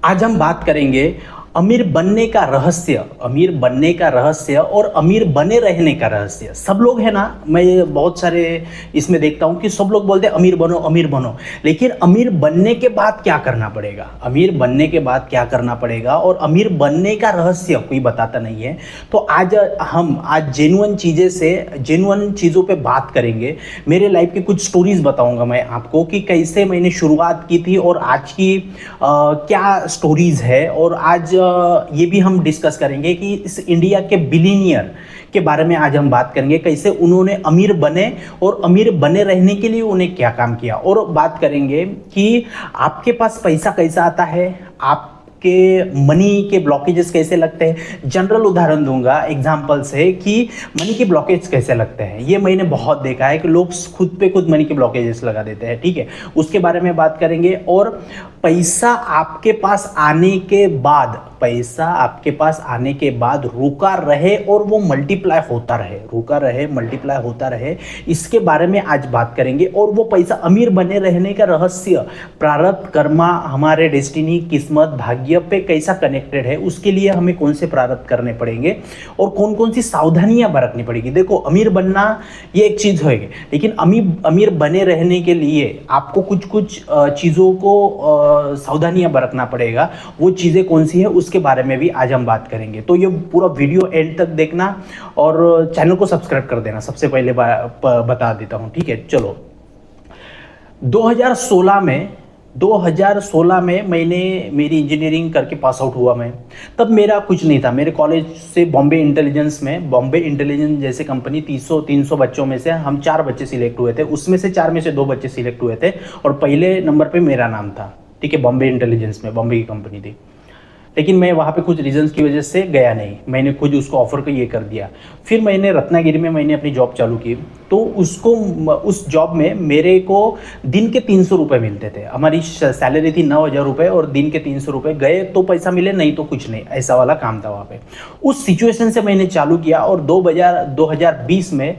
आज हम बात करेंगे अमीर बनने का रहस्य, अमीर बनने का रहस्य और अमीर बने रहने का रहस्य। सब लोग है ना, मैं ये बहुत सारे इसमें देखता हूँ कि सब लोग बोलते हैं अमीर बनो अमीर बनो, लेकिन अमीर बनने के बाद क्या करना पड़ेगा, अमीर बनने के बाद क्या करना पड़ेगा और अमीर बनने का रहस्य कोई बताता नहीं है। तो आज जेन्युइन चीज़ें से जेन्युइन चीज़ों पे बात करेंगे। मेरे लाइफ की कुछ स्टोरीज बताऊंगा मैं आपको कि कैसे मैंने शुरुआत की थी और आज की क्या स्टोरीज है। और आज ये भी हम डिस्कस करेंगे कि इस इंडिया के बिलियनियर के बारे में आज हम बात करेंगे, कैसे उन्होंने अमीर बने और अमीर बने रहने के लिए उन्हें क्या काम किया। और बात करेंगे कि आपके पास पैसा कैसा आता है, आपके मनी के ब्लॉकेजेस कैसे लगते हैं। जनरल उदाहरण दूंगा एग्जांपल से कि मनी के ब्लॉकेज कैसे लगते हैं। ये मैंने बहुत देखा है कि लोग खुद पे खुद मनी के ब्लॉकेजेस लगा देते हैं, ठीक है, उसके बारे में बात करेंगे। और पैसा आपके पास आने के बाद, पैसा आपके पास आने के बाद रुका रहे और वो मल्टीप्लाई होता रहे, रुका रहे मल्टीप्लाई होता रहे, इसके बारे में आज बात करेंगे। और वो पैसा अमीर बने रहने का रहस्य, प्रारब्ध, कर्मा, हमारे डेस्टिनी, किस्मत, भाग्य पे कैसा कनेक्टेड है, उसके लिए हमें कौन से प्रारब्ध करने पड़ेंगे और कौन कौन सी सावधानियां बरतनी पड़ेगी। देखो, अमीर बनना ये एक चीज होगी, लेकिन अमीर बने रहने के लिए आपको कुछ कुछ चीजों को सावधानियां बरतना पड़ेगा। वो चीज़ें कौन सी है उसके बारे में भी आज हम बात करेंगे। तो ये पूरा वीडियो एंड तक देखना और चैनल को सब्सक्राइब कर देना, सबसे पहले बता देता हूं, ठीक है। चलो, 2016 में मैंने मेरी इंजीनियरिंग करके पास आउट हुआ मैं। तब मेरा कुछ नहीं था। मेरे कॉलेज से बॉम्बे इंटेलिजेंस जैसे कंपनी 300 बच्चों में से हम 4 बच्चे सिलेक्ट हुए थे। उसमें से 4 में से 2 बच्चे सिलेक्ट हुए थे और पहले नंबर पे मेरा नाम था, ठीक है। बॉम्बे इंटेलिजेंस में, बॉम्बे की कंपनी थी, लेकिन मैं वहाँ पे कुछ रीजंस की वजह से गया नहीं। मैंने खुद उसको ऑफर को ये कर दिया। फिर मैंने रत्नागिरी में मैंने अपनी जॉब चालू की। तो उस जॉब में मेरे को दिन के 300 रुपये मिलते थे। हमारी सैलरी थी 9,000 रुपये और दिन के 300 रुपये, गए तो पैसा मिले, नहीं तो कुछ नहीं, ऐसा वाला काम था वहाँ पे। उस सिचुएशन से मैंने चालू किया और 2020 में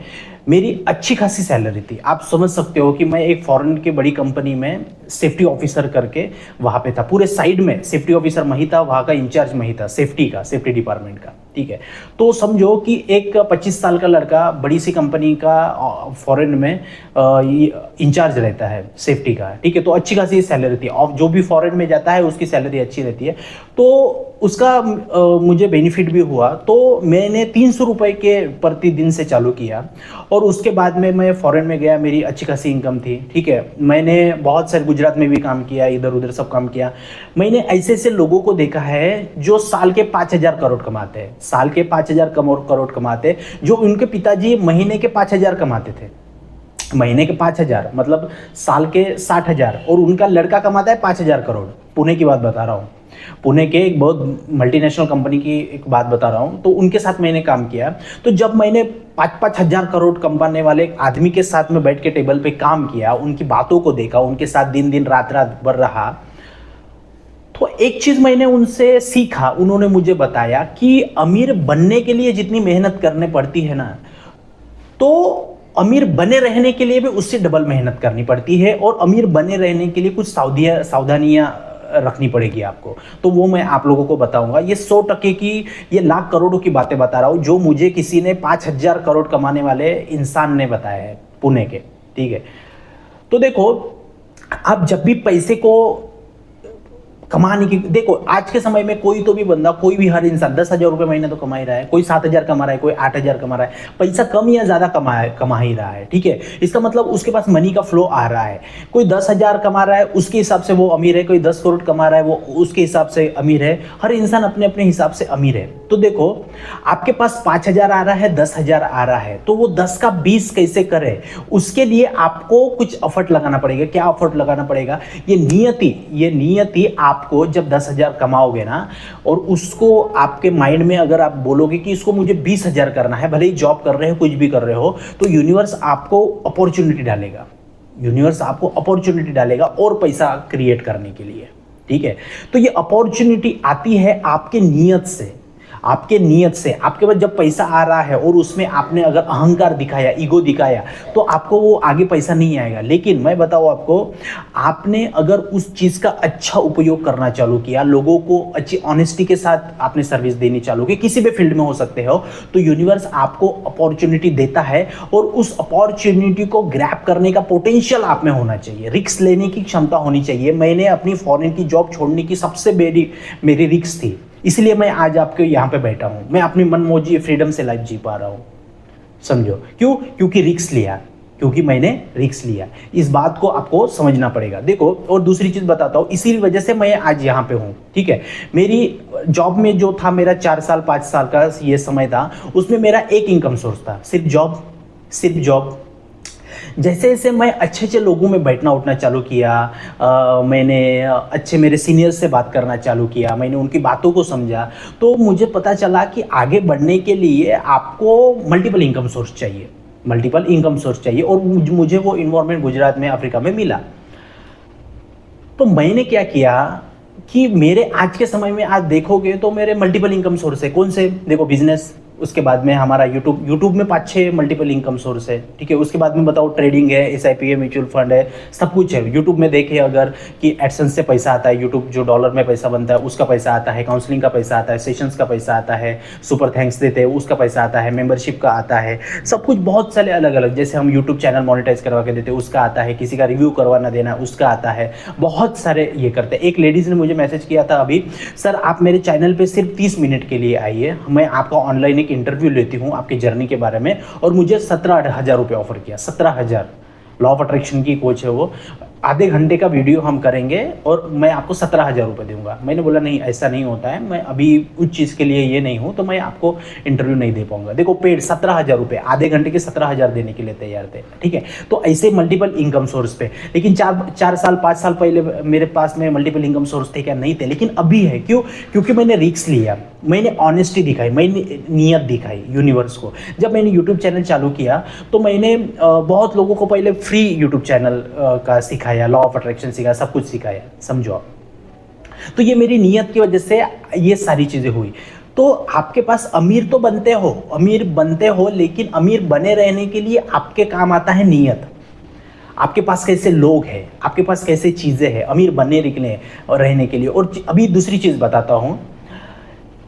मेरी अच्छी खासी सैलरी थी। आप समझ सकते हो कि मैं एक फॉरेन की बड़ी कंपनी में सेफ्टी ऑफिसर करके वहाँ पे था। पूरे साइड में सेफ्टी ऑफिसर मैं ही था, वहाँ का इंचार्ज मैं ही था, सेफ्टी डिपार्टमेंट का, ठीक है। तो समझो कि एक 25 साल का लड़का बड़ी सी कंपनी का फॉरेन में इंचार्ज रहता है सेफ्टी का, ठीक है। तो अच्छी खासी सैलरी थी और जो भी फॉरेन में जाता है उसकी सैलरी अच्छी रहती है। तो उसका मुझे बेनिफिट भी हुआ। तो मैंने 300 रुपये के प्रतिदिन से चालू किया और उसके बाद में मैं फॉरेन में गया। मेरी अच्छी खासी इनकम थी, ठीक है। मैंने बहुत सारे गुजरात में भी काम किया, इधर उधर सब काम किया। मैंने ऐसे ऐसे लोगों को देखा है जो साल के 5,000 करोड़ कमाते हैं, साल के 5,000 करोड़ कमाते, जो उनके पिताजी महीने के 5,000 कमाते थे। महीने के 5,000 मतलब साल के 60,000, और उनका लड़का कमाता है 5,000 करोड़। पुणे की बात बता रहा हूँ, पुणे के एक बहुत मल्टीनेशनल कंपनी की एक बात बता रहा हूँ। तो उनके साथ मैंने काम किया। तो जब मैंने 5,000 करोड़ कमाने वाले एक आदमी के साथ में बैठ के टेबल पे काम किया, उनकी बातों को देखा, उनके साथ दिन दिन रात रात भर रहा, तो एक चीज मैंने उनसे सीखा। उन्होंने मुझे बताया कि अमीर बनने के लिए जितनी मेहनत करने पड़ती है ना, तो अमीर बने रहने के लिए भी उससे डबल मेहनत करनी पड़ती है। और अमीर बने रहने के लिए कुछ सावधानियां रखनी पड़ेगी आपको। तो वो मैं आप लोगों को बताऊंगा। ये 100% की, ये लाख करोड़ों की बातें बता रहा हूं जो मुझे किसी ने 5,000 करोड़ कमाने वाले इंसान ने बताया है, पुणे के, ठीक है। तो देखो, आप जब भी पैसे को कमाने की, देखो आज के समय में कोई तो भी बंदा, कोई भी हर इंसान 10,000 रुपये महीने तो कमा ही रहा है, कोई 7,000 कमा रहा है, कोई 8,000 कमा रहा है। पैसा कम या ज्यादा कमा ही रहा है, ठीक है। इसका मतलब उसके पास मनी का फ्लो आ रहा है। कोई 10,000 कमा रहा है, उसके हिसाब से वो अमीर है, कोई 10 करोड़ कमा रहा है, वो उसके हिसाब से अमीर है। हर इंसान अपने अपने हिसाब से अमीर है। तो देखो, आपके पास 5,000 आ रहा है, 10,000 आ रहा है, तो वो 10 का 20 कैसे करे, उसके लिए आपको कुछ एफर्ट लगाना पड़ेगा। क्या एफर्ट लगाना पड़ेगा? ये नियति आपको जब 10,000 कमाओगे ना, और उसको आपके माइंड में अगर आप बोलोगे कि इसको मुझे 20,000 करना है, भले ही जॉब कर रहे हो, कुछ भी कर रहे हो, तो यूनिवर्स आपको अपॉर्चुनिटी डालेगा। यूनिवर्स आपको अपॉर्चुनिटी डालेगा और पैसा क्रिएट करने के लिए, ठीक है। तो ये अपॉर्चुनिटी आती है आपके नियत से। आपके नियत से। आपके पास जब पैसा आ रहा है और उसमें आपने अगर अहंकार दिखाया, ईगो दिखाया, तो आपको वो आगे पैसा नहीं आएगा। लेकिन मैं बताऊँ आपको, आपने अगर उस चीज़ का अच्छा उपयोग करना चालू किया, लोगों को अच्छी ऑनेस्टी के साथ आपने सर्विस देनी चालू की, किसी भी फील्ड में हो सकते हो, तो यूनिवर्स आपको अपॉर्चुनिटी देता है और उस अपॉर्चुनिटी को ग्रैब करने का पोटेंशियल आप में होना चाहिए, रिस्क लेने की क्षमता होनी चाहिए। मैंने अपनी फॉरेन की जॉब छोड़ने की सबसे बड़ी मेरी रिस्क थी, इसलिए मैं आज आपके यहाँ पे बैठा हूँ। मैं अपनी मनमौजी फ्रीडम से लाइफ जी पा रहा हूँ, समझो क्यों? क्योंकि रिस्क लिया, क्योंकि मैंने रिस्क लिया। इस बात को आपको समझना पड़ेगा। देखो, और दूसरी चीज बताता हूँ, इसी वजह से मैं आज यहाँ पे हूँ, ठीक है। मेरी जॉब में जो था, मेरा 4 साल 5 साल का ये समय था, उसमें मेरा एक इनकम सोर्स था, सिर्फ जॉब, सिर्फ जॉब। जैसे जैसे मैं अच्छे अच्छे लोगों में बैठना उठना चालू किया, मैंने अच्छे मेरे सीनियर्स से बात करना चालू किया, मैंने उनकी बातों को समझा, तो मुझे पता चला कि आगे बढ़ने के लिए आपको मल्टीपल इनकम सोर्स चाहिए, मल्टीपल इनकम सोर्स चाहिए। और मुझे वो इन्वायरमेंट गुजरात में, अफ्रीका में मिला। तो मैंने क्या किया कि मेरे आज के समय में आज देखोगे तो मेरे मल्टीपल इनकम सोर्स है। कौन से? देखो, बिजनेस, उसके बाद में हमारा यूट्यूब में 5-6 मल्टीपल इनकम सोर्स है, ठीक है। उसके बाद में बताओ, ट्रेडिंग है, एसआईपी है, म्यूचुअल फंड है, सब कुछ है। यूट्यूब में देखे अगर कि एडसेंस से पैसा आता है, यूट्यूब जो डॉलर में पैसा बनता है उसका पैसा आता है, काउंसलिंग का पैसा आता है, सेशंस का पैसा आता है, सुपर थैंक्स देते हैं उसका पैसा आता है, मेंबरशिप का आता है, सब कुछ बहुत सारे अलग अलग। जैसे हम यूट्यूब चैनल मोनेटाइज करवा के देते हैं उसका आता है, किसी का रिव्यू करवाना देना उसका आता है, बहुत सारे ये करते हैं। एक लेडीज़ ने मुझे मैसेज किया था अभी, सर आप मेरे चैनल पे सिर्फ 30 मिनट के लिए आइए, मैं आपका ऑनलाइन एक इंटरव्यू लेती हूँ आपकी जर्नी के बारे में, और मुझे 17,000 रुपये ऑफर किया। 17,000। लॉ ऑफ अट्रैक्शन की कोच है वो, आधे घंटे का वीडियो हम करेंगे और मैं आपको 17,000 रुपये दूंगा। मैंने बोला नहीं, ऐसा नहीं होता है, मैं अभी उस चीज़ के लिए ये नहीं हूँ, तो मैं आपको इंटरव्यू नहीं दे पाऊंगा। देखो, पेड 17,000 रुपये, आधे घंटे के 17,000 देने के लिए तैयार थे, ठीक है। तो ऐसे मल्टीपल इनकम सोर्स पे, लेकिन 4 साल 5 साल पहले मेरे पास में मल्टीपल इनकम सोर्स थे क्या? नहीं थे। लेकिन अभी है, क्यों? क्योंकि मैंने रिस्क लिया, मैंने ऑनेस्टी दिखाई, मैंने नियत दिखाई यूनिवर्स को। जब मैंने यूट्यूब चैनल चालू किया तो मैंने बहुत लोगों को पहले फ्री यूट्यूब चैनल का सिखाया, लॉ ऑफ अट्रैक्शन सिखाया, सब कुछ सिखाया, समझो आप। तो ये मेरी नियत की वजह से ये सारी चीज़ें हुई। तो आपके पास अमीर तो बनते हो, अमीर बनते हो, लेकिन अमीर बने रहने के लिए आपके काम आता है नियत। आपके पास कैसे लोग हैं, आपके पास कैसे चीज़ें हैं अमीर बनने निकले और रहने के लिए। और अभी दूसरी चीज़ बताता हूँ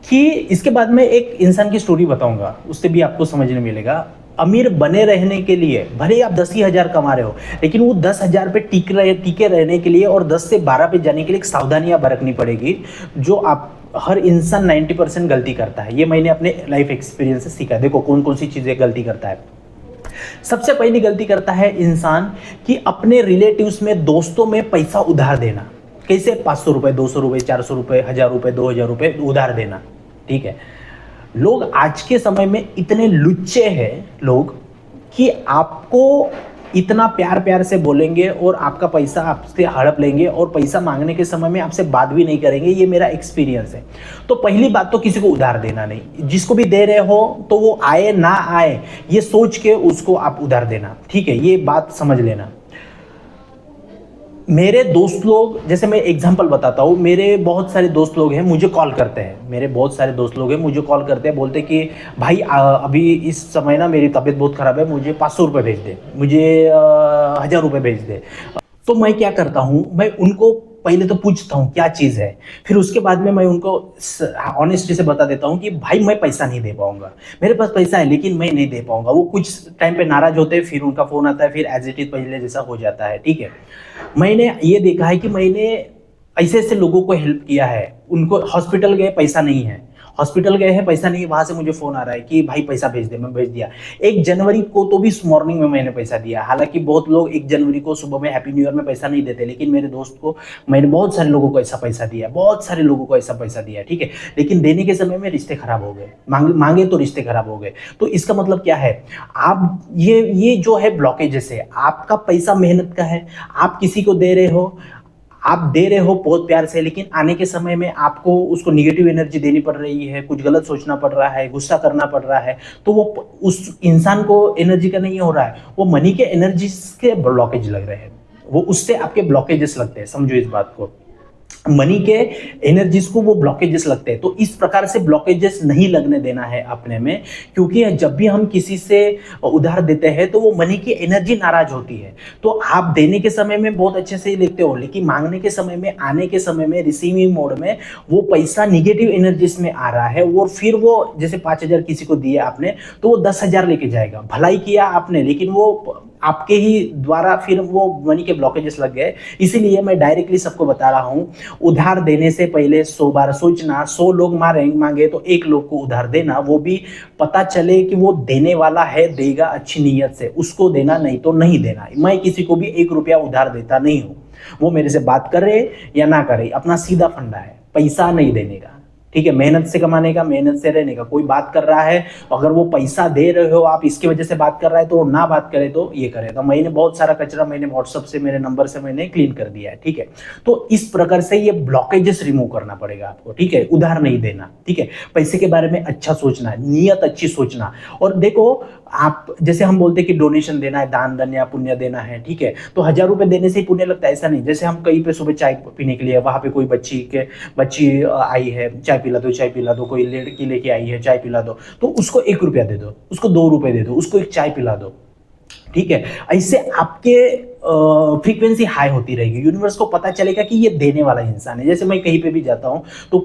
कि इसके बाद में एक इंसान की स्टोरी बताऊंगा, उससे भी आपको समझने मिलेगा। अमीर बने रहने के लिए भले ही आप 10,000 कमा रहे हो, लेकिन वो 10,000 पे टिके रहने के लिए और 10 से 12 पे जाने के लिए सावधानियां बरतनी पड़ेगी, जो आप हर इंसान 90% गलती करता है। ये मैंने अपने लाइफ एक्सपीरियंस से सीखा। देखो कौन कौन सी चीज़ें गलती करता है। सबसे पहली गलती करता है इंसान कि अपने रिलेटिव्स में, दोस्तों में पैसा उधार देना। कैसे? 500 रुपये, 200 रुपये, 400 रुपये, 1,000 रुपये, 2,000 रुपये उधार देना, ठीक है। लोग आज के समय में इतने लुच्चे हैं लोग कि आपको इतना प्यार प्यार से बोलेंगे और आपका पैसा आपसे हड़प लेंगे और पैसा मांगने के समय में आपसे बात भी नहीं करेंगे। ये मेरा एक्सपीरियंस है। तो पहली बात तो किसी को उधार देना नहीं। जिसको भी दे रहे हो तो वो आए ना आए ये सोच के उसको आप उधार देना, ठीक है। ये बात समझ लेना। मेरे दोस्त लोग, जैसे मैं एग्जांपल बताता हूँ, मेरे बहुत सारे दोस्त लोग हैं मुझे कॉल करते हैं, मेरे बहुत सारे दोस्त लोग हैं मुझे कॉल करते हैं, बोलते कि भाई अभी इस समय ना मेरी तबीयत बहुत ख़राब है, मुझे 500 रुपये भेज दे, मुझे 1,000 रुपये भेज दे। तो मैं क्या करता हूँ, मैं उनको पहले तो पूछता हूँ क्या चीज़ है, फिर उसके बाद में मैं उनको ऑनेस्टी से बता देता हूँ कि भाई मैं पैसा नहीं दे पाऊंगा, मेरे पास पैसा है लेकिन मैं नहीं दे पाऊंगा। वो कुछ टाइम पे नाराज होते हैं, फिर उनका फ़ोन आता है, फिर एज इट इज़ पहले जैसा हो जाता है, ठीक है। मैंने ये देखा है कि मैंने ऐसे ऐसे लोगों को हेल्प किया है। उनको हॉस्पिटल गए, पैसा नहीं है, हॉस्पिटल गए हैं, पैसा नहीं है, वहां से मुझे फोन आ रहा है कि भाई पैसा भेज दे, मैं भेज दिया। 1 जनवरी को तो भी मॉर्निंग में मैंने पैसा दिया। हालांकि बहुत लोग 1 जनवरी को सुबह में हैप्पी न्यू ईयर में पैसा नहीं देते, लेकिन मेरे दोस्त को मैंने बहुत सारे लोगों को ऐसा पैसा दिया, बहुत सारे लोगों को ऐसा पैसा दिया, ठीक है। लेकिन देने के समय में रिश्ते खराब हो गए, मांगे तो रिश्ते खराब हो गए। तो इसका मतलब क्या है, आप ये जो है ब्लॉकेजेस है। आपका पैसा मेहनत का है, आप किसी को दे रहे हो, आप दे रहे हो बहुत प्यार से, लेकिन आने के समय में आपको उसको निगेटिव एनर्जी देनी पड़ रही है, कुछ गलत सोचना पड़ रहा है, गुस्सा करना पड़ रहा है, तो वो उस इंसान को एनर्जी का नहीं हो रहा है, वो मनी के एनर्जी के ब्लॉकेज लग रहे हैं, वो उससे आपके ब्लॉकेजेस लगते हैं, समझो इस बात को। मनी के एनर्जीज को वो ब्लॉकेजेस लगते हैं। तो इस प्रकार से ब्लॉकेजेस नहीं लगने देना है अपने में, क्योंकि जब भी हम किसी से उधार देते हैं तो वो मनी की एनर्जी नाराज होती है। तो आप देने के समय में बहुत अच्छे से ही लेते हो, लेकिन मांगने के समय में, आने के समय में, रिसीविंग मोड में वो पैसा निगेटिव एनर्जीज में आ रहा है, और फिर वो जैसे 5,000 किसी को दिए आपने तो वो 10,000 लेके जाएगा। भलाई किया आपने, लेकिन वो आपके ही द्वारा फिर वो मनी के ब्लॉकेजेस लग गए। इसीलिए मैं डायरेक्टली सबको बता रहा हूं, उधार देने से पहले 100 बार सोचना। 100 लोग मांगे तो एक लोग को उधार देना, वो भी पता चले कि वो देने वाला है, देगा अच्छी नीयत से, उसको देना, नहीं तो नहीं देना। मैं किसी को भी 1 रुपया उधार देता नहीं हूं, वो मेरे से बात करे या ना करे, अपना सीधा फंडा है, पैसा नहीं देने का। ठीक है, मेहनत से कमाने का, मेहनत से रहने का। कोई बात कर रहा है, अगर वो पैसा दे रहे हो आप, इसकी वजह से बात कर रहा है, तो ना बात करे तो ये करे। तो मैंने बहुत सारा कचरा मैंने व्हाट्सएप से, मेरे नंबर से मैंने क्लीन कर दिया है। ठीक है, तो इस प्रकार से ये ब्लॉकेजेस रिमूव करना पड़ेगा आपको। ठीक है, उधार नहीं देना। ठीक है, पैसे के बारे में अच्छा सोचना, नियत अच्छी सोचना। और देखो, आप जैसे हम बोलते हैं कि डोनेशन देना है, दान धन या पुण्य देना है। ठीक है, तो 1,000 रुपए देने से ही पुण्य लगता है, ऐसा नहीं। जैसे हम कहीं पे सुबह चाय पीने के लिए, वहां पे कोई बच्ची आई है, चाय पिला दो, चाय पिला दो, कोई लड़की लेके आई है, चाय पिला दो, तो उसको 1 रुपया दे दो, उसको 2 रुपए दे दो, उसको एक चाय पिला दो। ठीक है, ऐसे आपके फ्रीक्वेंसी हाई होती रहेगी, यूनिवर्स को पता चलेगा कि ये देने वाला इंसान है। जैसे मैं कहीं पे भी जाता हूँ तो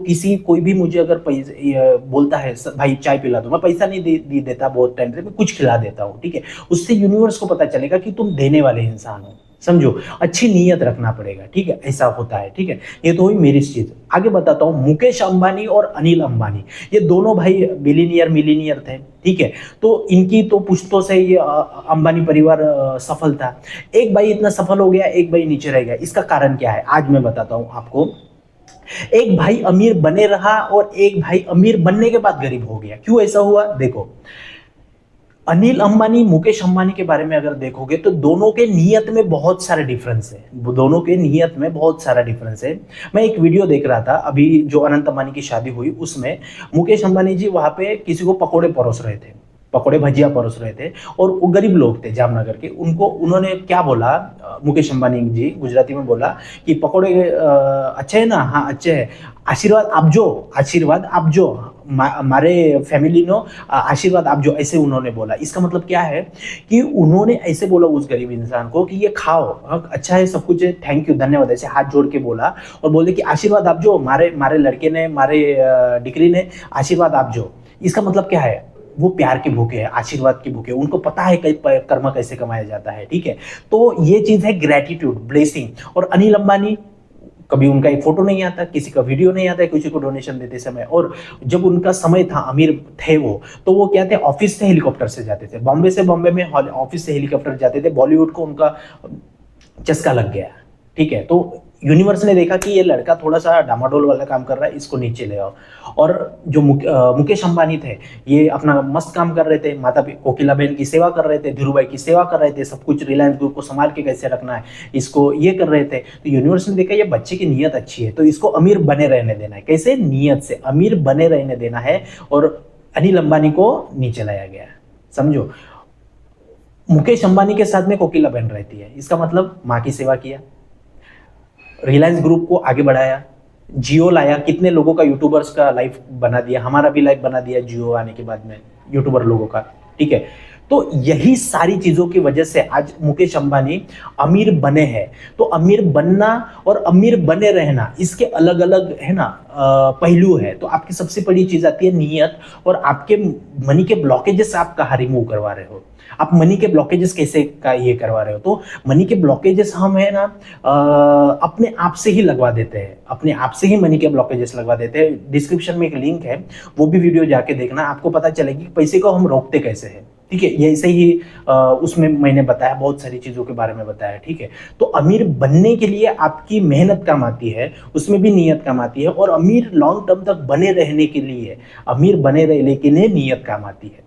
कोई भी मुझे अगर पैसे बोलता है भाई चाय पिला दो, मैं पैसा नहीं देता बहुत टाइम से, मैं कुछ खिला देता हूँ। ठीक है, उससे यूनिवर्स को पता चलेगा कि तुम देने वाले इंसान हो। समझो, अच्छी नीयत रखना पड़ेगा। ठीक है, ऐसा होता है। ठीक है, ये तो हुई मेरी चीज। आगे बताता हूं, मुकेश अंबानी और अनिल अंबानी, ये दोनों भाई बिलियनियर मिलीनियर थे। ठीक है, तो इनकी तो पुश्तों से ये अंबानी परिवार सफल था। एक भाई इतना सफल हो गया, एक भाई नीचे रह गया। इसका कारण क्या है, आज मैं बताता हूं आपको। एक भाई अमीर बने रहा और एक भाई अमीर बनने के बाद गरीब हो गया। क्यों ऐसा हुआ, देखो। अनिल अंबानी, मुकेश अंबानी के बारे में अगर देखोगे तो दोनों के नियत में बहुत सारे डिफरेंस है। दोनों के नियत में बहुत सारा डिफरेंस है। मैं एक वीडियो देख रहा था अभी, जो अनंत अंबानी की शादी हुई, उसमें मुकेश अंबानी जी वहां पे किसी को पकोड़े परोस रहे थे, पकोड़े भजिया परोस रहे थे, और वो गरीब लोग थे जामनगर के। उन्होंने क्या बोला, मुकेश अंबानी जी गुजराती में बोला कि पकोड़े अच्छे है ना, हाँ अच्छे है, आशीर्वाद आपजो, आशीर्वाद आपजो, हमारे फैमिली नो आशीर्वाद आपजो, ऐसे उन्होंने बोला। इसका मतलब क्या है कि उन्होंने ऐसे बोला उस गरीब इंसान को कि ये खाओ, अच्छा है, सब कुछ है, थैंक यू, धन्यवाद, ऐसे हाथ जोड़ के बोला। और बोले कि आशीर्वाद आपजो, मारे लड़के ने, मारे डिग्री ने आशीर्वाद आपजो। इसका मतलब क्या है, वो प्यार के भूखे हैं, आशीर्वाद के भूखे, उनको पता है कर्म कैसे कमाया जाता है। ठीक है, तो ये चीज है ग्रेटिट्यूड, ब्लेसिंग। और अनिल अंबानी, कभी उनका एक फोटो नहीं आता, किसी का वीडियो नहीं आता है किसी को डोनेशन देते समय। और जब उनका समय था, अमीर थे वो, तो वो क्या थे, ऑफिस से हेलीकॉप्टर से जाते थे, बॉम्बे में ऑफिस से हेलीकॉप्टर जाते थे। बॉलीवुड को उनका चस्का लग गया। ठीक है, तो यूनिवर्स ने देखा कि ये लड़का थोड़ा सा डामाडोल वाला काम कर रहा है, इसको नीचे ले आओ। और जो मुकेश अंबानी थे, ये अपना मस्त काम कर रहे थे, माता कोकिला बहन की सेवा कर रहे थे, धीरू भाई की सेवा कर रहे थे, सब कुछ रिलायंस ग्रुप को संभाल के कैसे रखना है, इसको ये कर रहे थे। तो यूनिवर्स ने देखा ये बच्चे की नीयत अच्छी है, तो इसको अमीर बने रहने देना है। कैसे, नियत से अमीर बने रहने देना है। और अनिल अंबानी को नीचे लाया गया। समझो, मुकेश अंबानी के साथ में कोकिला बहन रहती है, इसका मतलब माँ की सेवा किया, रिलायंस ग्रुप को आगे बढ़ाया, जियो लाया, कितने लोगों का, यूट्यूबर्स का लाइफ बना दिया, हमारा भी लाइफ बना दिया जियो आने के बाद में, यूट्यूबर लोगों का। ठीक है, तो यही सारी चीजों की वजह से आज मुकेश अंबानी अमीर बने हैं। तो अमीर बनना और अमीर बने रहना, इसके अलग अलग है ना पहलू है। तो आपकी सबसे बड़ी चीज आती है नियत, और आपके मनी के ब्लॉकेजेस आप कहाँ रिमूव करवा रहे हो, आप मनी के ब्लॉकेजेस कैसे का ये करवा रहे हो। तो मनी के ब्लॉकेजेस हम है ना अपने आप से ही लगवा देते हैं, अपने आप से ही मनी के ब्लॉकेजेस लगवा देते हैं। डिस्क्रिप्शन में एक लिंक है, वो भी वीडियो जाके देखना, आपको पता चलेगी पैसे को हम रोकते कैसे हैं। ठीक है, ये ऐसे ही उसमें मैंने बताया, बहुत सारी चीजों के बारे में बताया। ठीक है, तो अमीर बनने के लिए आपकी मेहनत काम आती है, उसमें भी नियत काम आती है। और अमीर लॉन्ग टर्म तक बने रहने के लिए, अमीर बने रहने के लिए नियत काम आती है।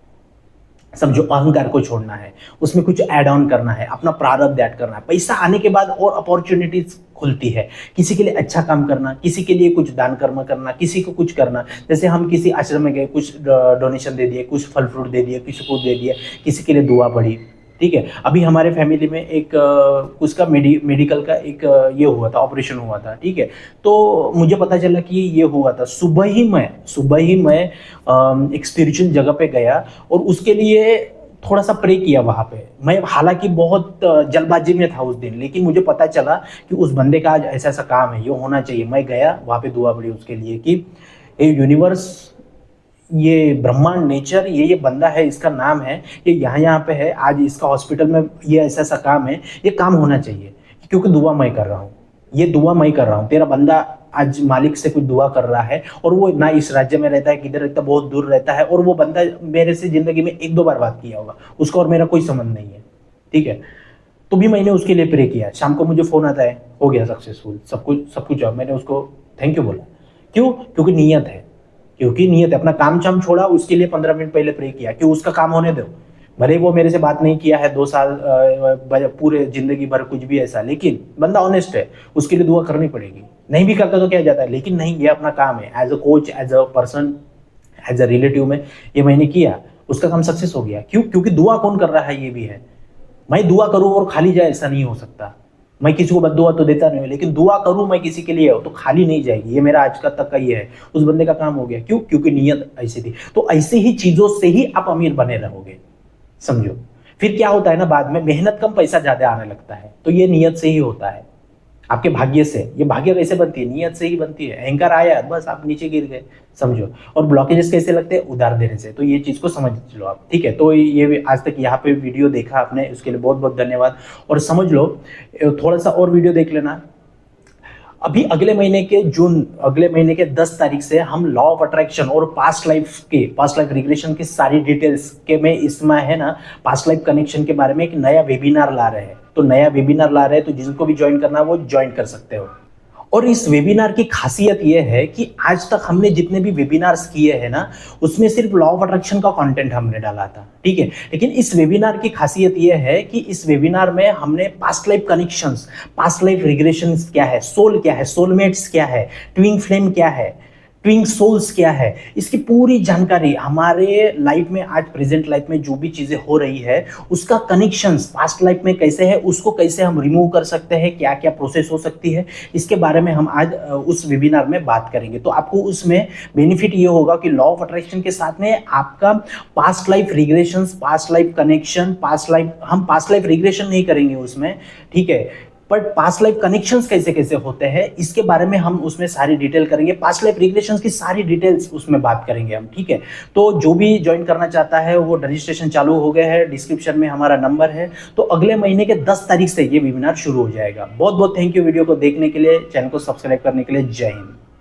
समझो, अहंकार को छोड़ना है, उसमें कुछ ऐड ऑन करना है, अपना प्रारब्ध ऐड करना है। पैसा आने के बाद और अपॉर्चुनिटीज खुलती है, किसी के लिए अच्छा काम करना, किसी के लिए कुछ दान कर्म करना, किसी को कुछ करना। जैसे हम किसी आश्रम में गए, कुछ डोनेशन दे दिए, कुछ फल फ्रूट दे दिए, किसी को दे दिया, किसी के लिए दुआ पड़ी। ठीक है। अभी हमारे फैमिली में एक उसका मेडिकल का एक ये हुआ था, ऑपरेशन हुआ था, ठीक है। तो मुझे पता चला कि ये हुआ था, सुबह ही मैं एक स्पिरिचुअल जगह पे गया और उसके लिए थोड़ा सा प्रे किया वहां पे। मैं हालांकि बहुत जल्दबाजी में था उस दिन, लेकिन मुझे पता चला कि उस बंदे का आज ऐसा ऐसा काम है, ये होना चाहिए। मैं गया वहां पे, दुआ पड़ी उसके लिए कि ये यूनिवर्स, ये ब्रह्मांड, नेचर, ये बंदा है, इसका नाम है, ये यहाँ पे है, आज इसका हॉस्पिटल में ये ऐसा ऐसा काम है, ये काम होना चाहिए। क्योंकि दुआ मैं कर रहा हूँ, ये दुआ मैं कर रहा हूँ, तेरा बंदा आज मालिक से कुछ दुआ कर रहा है, और वो ना इस राज्य में रहता है, किधर रहता है, बहुत दूर रहता है, और वो बंदा मेरे से जिंदगी में एक दो बार बात किया होगा, उसका और मेरा कोई संबंध नहीं है, ठीक है। तो भी मैंने उसके लिए प्रे किया। शाम को मुझे फोन आता है, हो गया सक्सेसफुल, सब कुछ। मैंने उसको थैंक यू बोला। क्यों? क्योंकि नीयत है, क्योंकि नियत है। अपना काम चाम छोड़ा, उसके लिए 15 मिनट पहले प्रे किया कि उसका काम होने दो। भले वो मेरे से बात नहीं किया है 2 साल, पूरे जिंदगी भर कुछ भी ऐसा, लेकिन बंदा ऑनेस्ट है, उसके लिए दुआ करनी पड़ेगी। नहीं भी करता तो क्या जाता है, लेकिन नहीं, ये अपना काम है। As a coach, as a person, as a relative में ये मैंने किया, उसका काम सक्सेस हो गया। क्यों? क्योंकि दुआ कौन कर रहा है ये भी है। मैं दुआ करूं और खाली जाए, ऐसा नहीं हो सकता। मैं किसी को बद्दुआ तो देता नहीं हूं, लेकिन दुआ करूं मैं किसी के लिए तो खाली नहीं जाएगी। ये मेरा आज का तक का ये है। उस बंदे का काम हो गया। क्यों? क्योंकि नीयत ऐसी थी। तो ऐसे ही चीजों से ही आप अमीर बने रहोगे, समझो। फिर क्या होता है ना, बाद में मेहनत कम, पैसा ज्यादा आने लगता है। तो ये नीयत से ही होता है, आपके भाग्य से। ये भाग्य कैसे बनती है? नियत से ही बनती है। अहंकार आया, बस आप नीचे गिर गए, समझो। और ब्लॉकेजेस कैसे लगते हैं? उधार देने से। तो ये चीज को समझ लो आप, ठीक है। तो ये आज तक यहाँ पे वीडियो देखा आपने, उसके लिए बहुत बहुत धन्यवाद। और समझ लो, थोड़ा सा और वीडियो देख लेना। अभी अगले महीने के 10 तारीख से हम लॉ ऑफ अट्रैक्शन और पास्ट लाइफ रिग्रेशन की सारी डिटेल्स के में इसमें है ना, पास्ट लाइफ कनेक्शन के बारे में एक नया वेबिनार ला रहे हैं। तो नया वेबिनार ला रहे हैं, तो जिनको भी ज्वाइन करना है वो ज्वाइन कर सकते हो। और इस वेबिनार की खासियत यह है कि आज तक हमने जितने भी वेबिनार्स किए हैं ना, उसमें सिर्फ लॉ ऑफ अट्रैक्शन का कंटेंट हमने डाला था, ठीक है। लेकिन इस वेबिनार की खासियत यह है कि इस वेबिनार में हमने past life connections, past life regressions क्या है, सोल क्या है, सोलमेट्स क्या है, ट्विन फ्लेम क्या है, ट्विन सोल्स क्या है, इसकी पूरी जानकारी हमारे लाइफ में, आज प्रेजेंट लाइफ में जो भी चीजें हो रही है, उसका कनेक्शंस पास्ट लाइफ में कैसे है, उसको कैसे हम रिमूव कर सकते हैं, क्या क्या प्रोसेस हो सकती है, इसके बारे में हम आज उस वेबिनार में बात करेंगे। तो आपको उसमें बेनिफिट ये होगा कि लॉ ऑफ अट्रैक्शन के साथ में आपका past life regressions, past life connection, हम पास्ट लाइफ रिग्रेशन नहीं करेंगे उसमें, ठीक है। बट पास्ट लाइफ कनेक्शंस कैसे कैसे होते हैं, इसके बारे में हम उसमें सारी डिटेल करेंगे। पास्ट लाइफ रिग्रेशंस की सारी डिटेल्स उसमें बात करेंगे हम, ठीक है। तो जो भी ज्वाइन करना चाहता है वो रजिस्ट्रेशन चालू हो गया है, डिस्क्रिप्शन में हमारा नंबर है। तो अगले महीने के 10 तारीख से ये वेबिनार शुरू हो जाएगा। बहुत बहुत थैंक यू वीडियो को देखने के लिए, चैनल को सब्सक्राइब करने के लिए। जय हिंद।